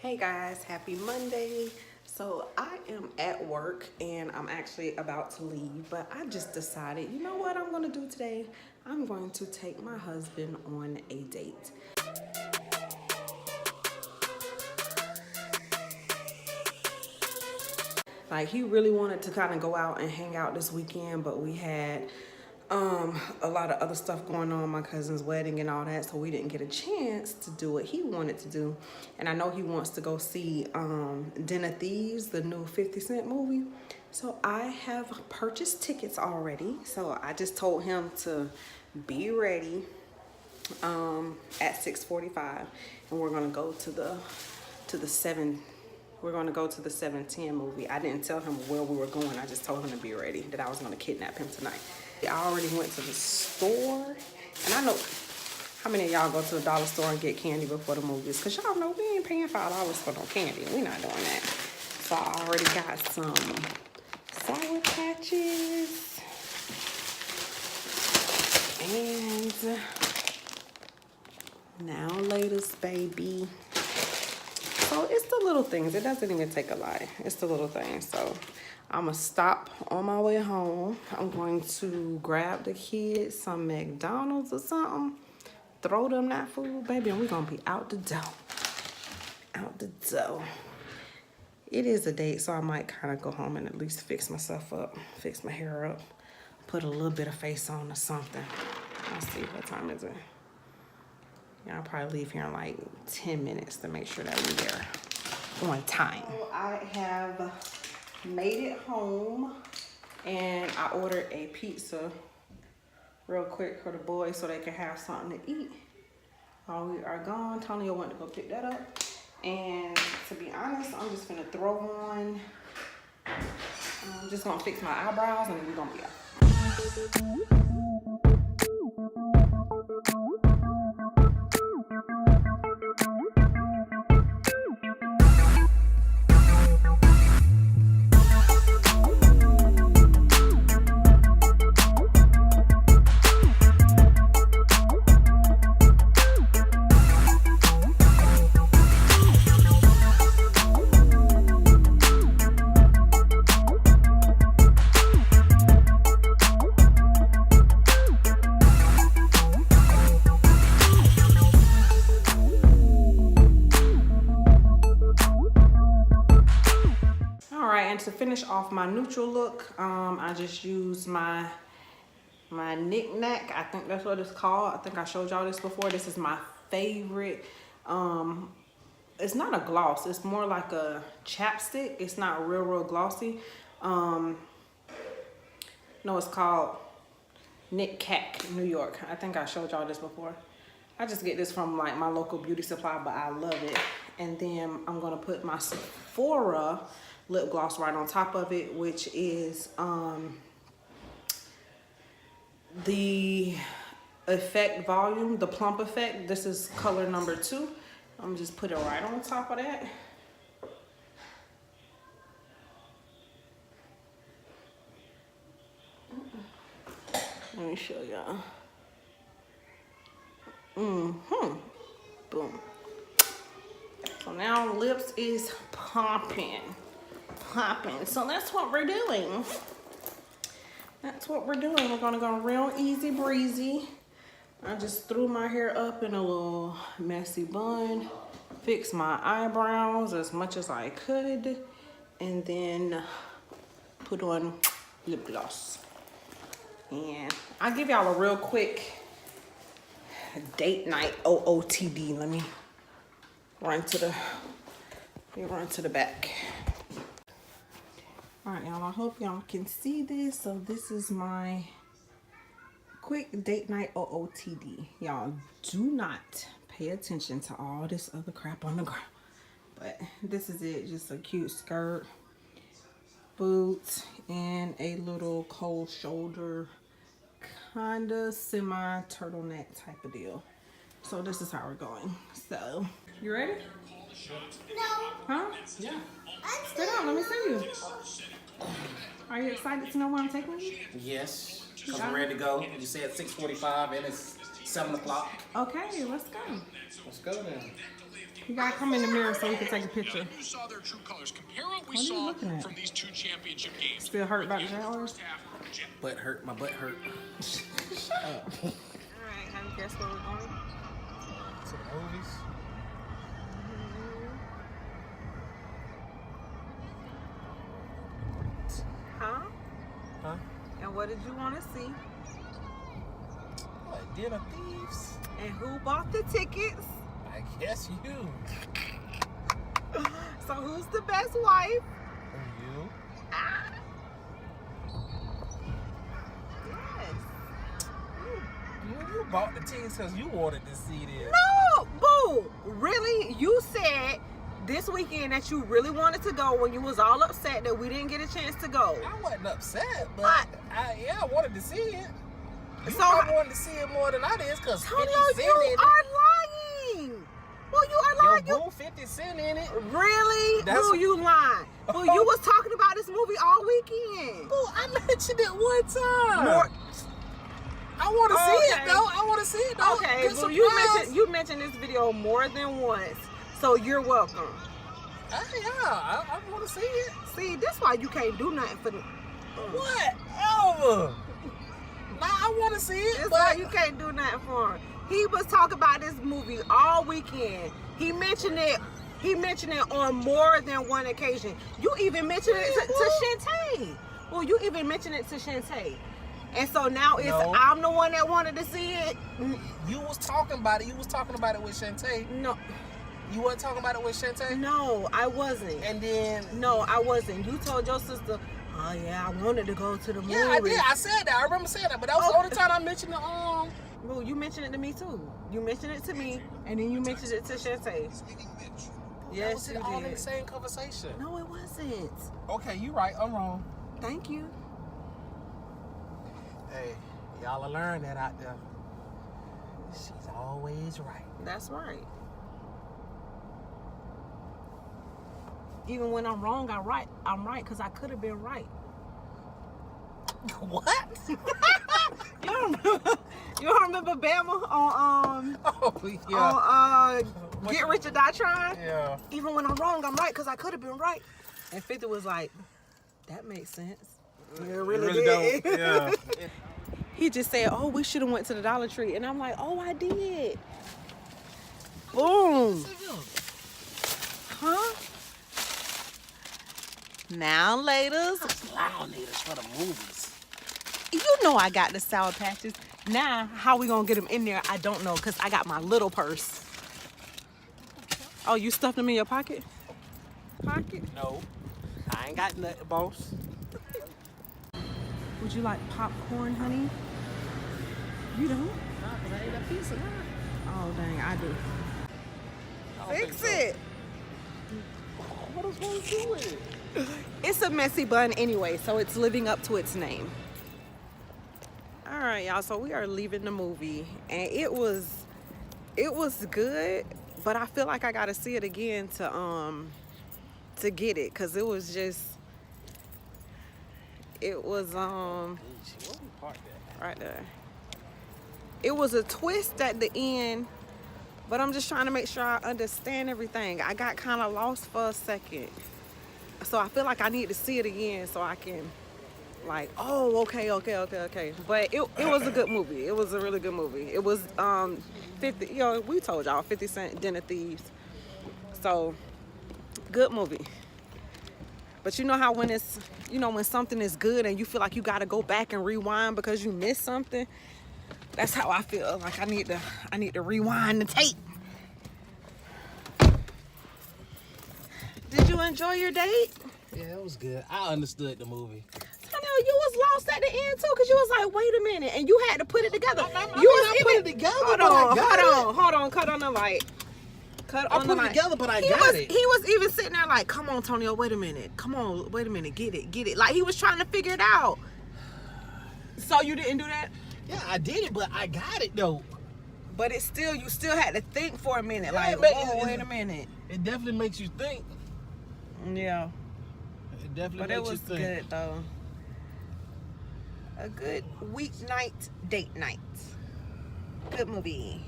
Hey guys, happy Monday. So I am at work and I'm actually about to leave, but I just decided, you know what I'm gonna do today? I'm going to take my husband on a date. Like, he really wanted to kind of go out and hang out this weekend, but we had a lot of other stuff going on, my cousin's wedding and all that, so we didn't get a chance to do what he wanted to do. And I know he wants to go see Den of Thieves, the new 50 Cent movie. So I have purchased tickets already. So I just told him to be ready at 6:45, and we're gonna go to the 7:10 movie. I didn't tell him where we were going. I just told him to be ready, that I was gonna kidnap him tonight. I already went to the store, and I know how many of y'all go to the dollar store and get candy before the movies, because y'all know we ain't paying $5 for no candy. We're not doing that. So I already got some Sour Patches and Now Latest, baby. So it's the little things. It doesn't even take a lot. It's the little things. So I'm gonna stop on my way home. I'm going to grab the kids some McDonald's or something, throw them that food, baby, and we're gonna be out the door. Out the door. It is a date, so I might kind of go home and at least fix myself up, fix my hair up, put a little bit of face on or something. Let's see, what time is it? Yeah, I'll probably leave here in like 10 minutes to make sure that we're there on time. So I have made it home, and I ordered a pizza real quick for the boys so they can have something to eat while we are gone. Tonio went to go pick that up, and to be honest, I'm just gonna throw on, I'm just gonna fix my eyebrows, and then we're gonna be out. And to finish off my neutral look, I just used my knick-knack. I think that's what it's called. I think I showed y'all this before. This is my favorite. It's not a gloss. It's more like a chapstick. It's not real glossy. No, it's called Knick-Knack, New York. I think I showed y'all this before. I just get this from like my local beauty supply, but I love it. And then I'm gonna put my Sephora lip gloss right on top of it, which is the Effect Volume, the Plump Effect. This is color number 2. I'm gonna just put it right on top of that. Let me show y'all. Boom. So now lips is popping. So that's what we're doing. We're gonna go real easy breezy. I just threw my hair up in a little messy bun, fixed my eyebrows as much as I could, and then put on lip gloss. And I'll give y'all a real quick date night OOTD. Let me run to the back. All right, y'all, I hope y'all can see this. So this is my quick date night OOTD. Y'all do not pay attention to all this other crap on the ground. But this is it, just a cute skirt, boots, and a little cold shoulder, kinda semi-turtleneck type of deal. So this is how we're going. So, you ready? No. Huh? Yeah. Sit down, let me see you. Are you excited to know where I'm taking you? Yes, because I'm ready to go. You said 6:45 and it's 7 o'clock. Okay, let's go. Let's go then. You gotta come in the mirror so we can take a picture. Now that you saw their true colors, compare what we What are you saw looking at? from these two championship games. Still hurt about the Jaguars? Butt hurt. My butt hurt. Alright, have you guessed where we're going? To the movies. Huh? Huh? And what did you want to see? What? Den of Thieves? And who bought the tickets? I guess you. So who's the best wife? You. Yes. You bought the tickets because you wanted to see this. No, boo. Really? You said this weekend that you really wanted to go when you was all upset that we didn't get a chance to go. I wasn't upset, but I wanted to see it. You So probably wanted to see it more than I did because 50 Antonio, Cent you in it. are lying. Well, you are lying. Yo, boo, 50 Cent in it. Really? That's- Boo, you lying. Boo, you was talking about this movie all weekend. Boo, I mentioned it one time. More- I want to see it Okay. though. I want to see it though. Okay, Good well, surprise. you mentioned this video more than once, so you're welcome. I want to see it. See, that's why you can't do nothing for. Whatever. Nah, I want to see it. That's but why you can't do nothing for him. He was talking about this movie all weekend. He mentioned it. He mentioned it on more than one occasion. You even mentioned it to Shantae. Well, you even mentioned it to Shantae. And so now it's No. I'm the one that wanted to see it. You was talking about it. You was talking about it with Shantae. No, You wasn't talking about it with Shantae. no, I wasn't. And then No, I wasn't. You told your sister, oh yeah, I wanted to go to the movie. yeah, I did. I said that. I remember saying that. But that was the only time I mentioned the Well, you mentioned it to me too. You mentioned it to me, and then you mentioned it to Shantae. Yes, was you it all in the did. same conversation? No, it wasn't. Okay, you right. I'm wrong. Thank you. Hey, y'all will learn that out there. She's always right. That's right. Even when I'm wrong, I'm right. I'm right because I could have been right. What? You don't remember Bama on Oh yeah. on Get Rich or Die Trying? Yeah. Even when I'm wrong, I'm right because I could have been right. And 50 was like, that makes sense. It really did. don't. Yeah. He just said, oh, we should have went to the Dollar Tree. And I'm like, oh, I did. Boom. Huh? Now, ladies, Loud niggas for the movies. you know I got the Sour Patches. Now, how we gonna get them in there, I don't know, because I got my little purse. Oh, you stuffed them in your pocket? No, I ain't got nothing, boss. Would you like popcorn, honey? You don't? Nah, 'cause I ain't a piece of that. Oh, dang, I do. I don't Fix think so. it. What is wrong with it? It's a messy bun anyway, so it's living up to its name. All right, y'all, so we are leaving the movie, and it was good, but I feel like I gotta see it again to get it, because it was right there. It was a twist at the end, but I'm just trying to make sure I understand everything. I got kind of lost for a second. So I feel like I need to see it again so I can, like, oh, okay. But it was a good movie. It was a really good movie. It was 50. We told y'all 50 Cent Den of Thieves. So good movie. But you know how when it's, when something is good and you feel like you got to go back and rewind because you missed something. That's how I feel. Like I need to rewind the tape. Did you enjoy your date? Yeah, it was good. I understood the movie. I know you was lost at the end too, cause you was like, wait a minute, and you had to put it together. I put it together, but I got it. Hold on, cut on the light. I put it together, but I got it. He was even sitting there like, come on, Tonio, wait a minute. Come on, wait a minute, get it. Like he was trying to figure it out. So you didn't do that? Yeah, I did it, but I got it though. But you still had to think for a minute. Yeah, Like, but wait a minute. It definitely makes you think. Yeah. It definitely But makes it was you think. good though. A good weeknight date night. Good movie.